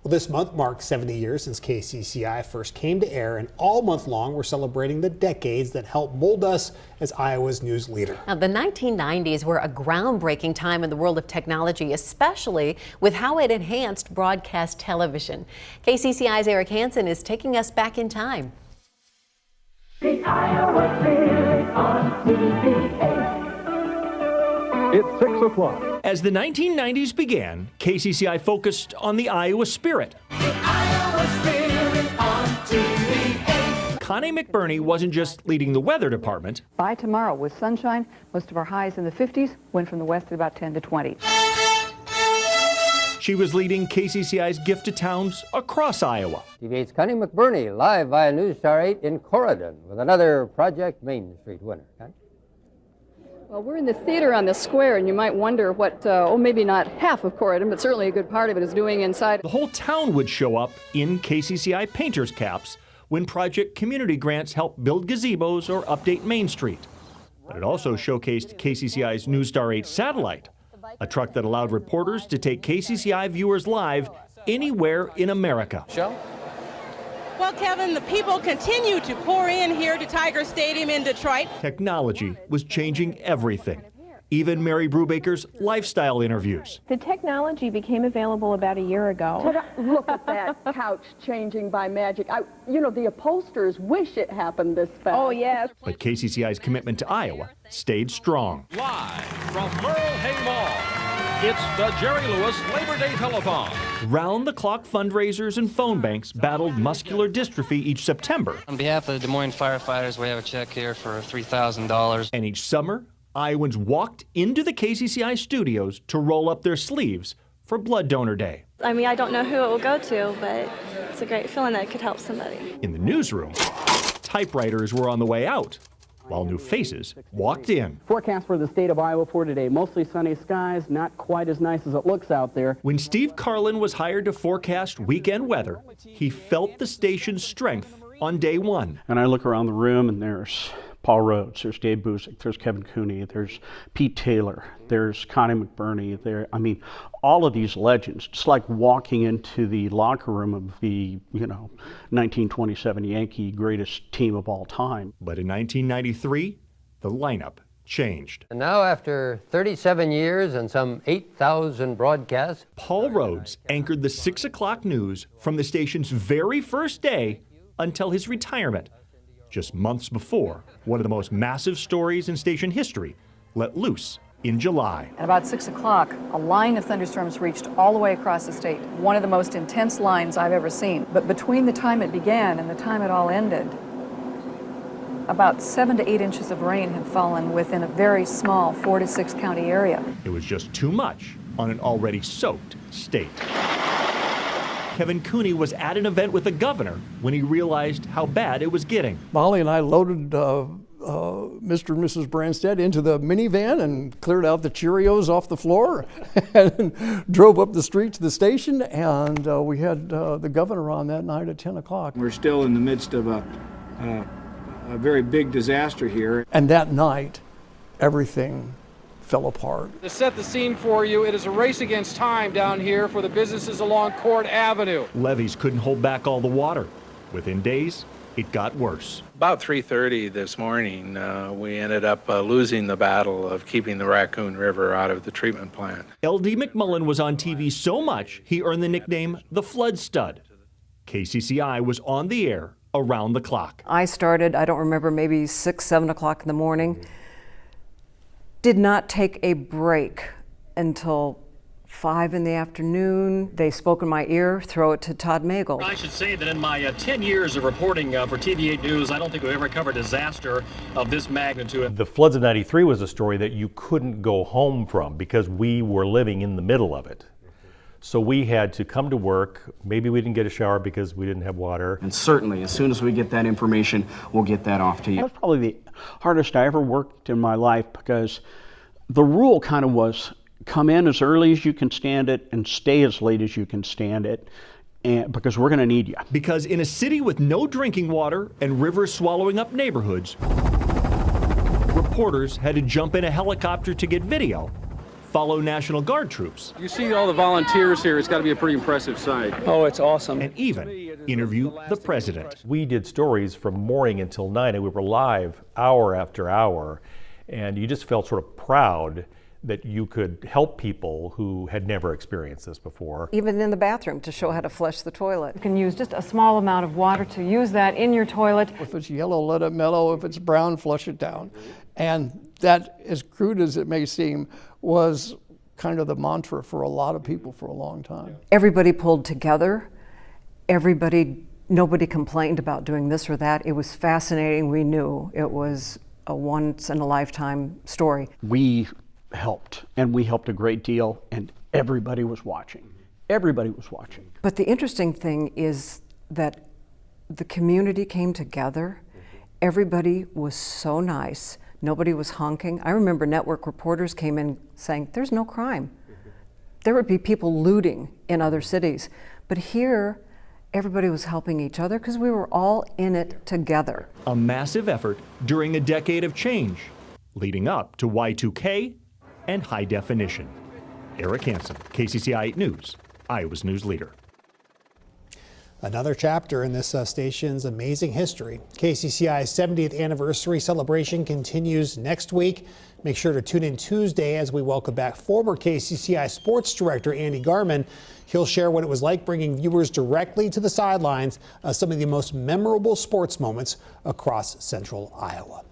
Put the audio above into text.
Well, this month marks 70 years since KCCI first came to air, and all month long we're celebrating the decades that helped mold us as Iowa's news leader. Now, the 1990s were a groundbreaking time in the world of technology, especially with how it enhanced broadcast television. KCCI's Eric Hanson is taking us back in time. The Iowa Spirit on TV8. It's 6 o'clock. As the 1990s began, KCCI focused on the Iowa spirit. The Iowa Spirit on TV8. Connie McBurney wasn't just leading the weather department. By tomorrow, with sunshine, most of our highs in the 50s, went from the west to about 10 to 20. She was leading KCCI's gift to towns across Iowa. TV8's Connie McBurney, live via News Star 8 in Corydon with another Project Main Street winner. Connie? Well, we're in the theater on the square, and you might wonder what, maybe not half of Corydon, but certainly a good part of it is doing inside. The whole town would show up in KCCI painters' caps when Project Community grants helped build gazebos or update Main Street. But it also showcased KCCI's News Star 8 satellite, a truck that allowed reporters to take KCCI viewers live anywhere in America. Well, Kevin, the people continue to pour in here to Tiger Stadium in Detroit. Technology was changing everything, even Mary Brubaker's lifestyle interviews. The technology became available about a year ago. Look at that couch changing by magic. The upholsterers wish it happened this fast. Oh, yes. But KCCI's commitment to Iowa stayed strong. Live from Merle Hay Mall, it's the Jerry Lewis Labor Day Telethon. Round-the-clock fundraisers and phone banks battled muscular dystrophy each September. On behalf of the Des Moines firefighters, we have a check here for $3,000. And each summer, Iowans walked into the KCCI studios to roll up their sleeves for Blood Donor Day. I mean, I don't know who it will go to, but it's a great feeling that it could help somebody. In the newsroom, typewriters were on the way out, while new faces walked in. Forecast for the state of Iowa for today, mostly sunny skies, not quite as nice as it looks out there. When Steve Carlin was hired to forecast weekend weather, he felt the station's strength on day one. And I look around the room and there's Paul Rhodes, there's Dave Busick, there's Kevin Cooney, there's Pete Taylor, there's Connie McBurney, all of these legends. It's like walking into the locker room of the, 1927 Yankee greatest team of all time. But in 1993, the lineup changed. And now, after 37 years and some 8,000 broadcasts, Paul Rhodes anchored the 6 o'clock news from the station's very first day until his retirement. Just months before, one of the most massive stories in station history let loose in July. At about 6 o'clock, a line of thunderstorms reached all the way across the state, one of the most intense lines I've ever seen. But between the time it began and the time it all ended, about 7 to 8 inches of rain had fallen within a very small 4 to 6 county area. It was just too much on an already soaked state. Kevin Cooney was at an event with the governor when he realized how bad it was getting. Molly and I loaded Mr. and Mrs. Branstad into the minivan and cleared out the Cheerios off the floor and drove up the street to the station, and we had the governor on that night at 10 o'clock. We're still in the midst of a very big disaster here. And that night, everything fell apart. To set the scene for you, it is a race against time down here for the businesses along Court Avenue. Levees couldn't hold back all the water. Within days, it got worse. About 3:30 this morning, we ended up losing the battle of keeping the Raccoon River out of the treatment plant. L.D. McMullen was on TV so much, he earned the nickname the Flood Stud. KCCI was on the air around the clock. I started, I don't remember, maybe 6, 7 o'clock in the morning. Did not take a break until 5 in the afternoon. They spoke in my ear, throw it to Todd Magel. I should say that in my 10 years of reporting for TV8 News, I don't think we've ever covered a disaster of this magnitude. The floods of '93 was a story that you couldn't go home from because we were living in the middle of it. So we had to come to work. Maybe we didn't get a shower because we didn't have water. And certainly, as soon as we get that information, we'll get that off to you. That's probably the hardest I ever worked in my life, because the rule kind of was come in as early as you can stand it and stay as late as you can stand it, and because we're going to need you. Because in a city with no drinking water and rivers swallowing up neighborhoods, reporters had to jump in a helicopter to get video follow National Guard troops. You see all the volunteers here, it's got to be a pretty impressive sight. Oh, it's awesome. And even interview the president. We did stories from morning until night, and we were live hour after hour, and you just felt sort of proud that you could help people who had never experienced this before. Even in the bathroom, to show how to flush the toilet. You can use just a small amount of water to use that in your toilet. If it's yellow, let it mellow. If it's brown, flush it down. And that, as crude as it may seem, was kind of the mantra for a lot of people for a long time. Everybody pulled together. Nobody complained about doing this or that. It was fascinating. We knew it was a once-in-a-lifetime story. We helped, and we helped a great deal, and everybody was watching. Everybody was watching. But the interesting thing is that the community came together. Everybody was so nice. Nobody was honking. I remember network reporters came in saying, there's no crime. There would be people looting in other cities. But here, everybody was helping each other because we were all in it together. A massive effort during a decade of change, leading up to Y2K and high definition. Eric Hanson, KCCI 8 News, Iowa's news leader. Another chapter in this station's amazing history. KCCI's 70th anniversary celebration continues next week. Make sure to tune in Tuesday as we welcome back former KCCI sports director Andy Garman. He'll share what it was like bringing viewers directly to the sidelines of some of the most memorable sports moments across central Iowa.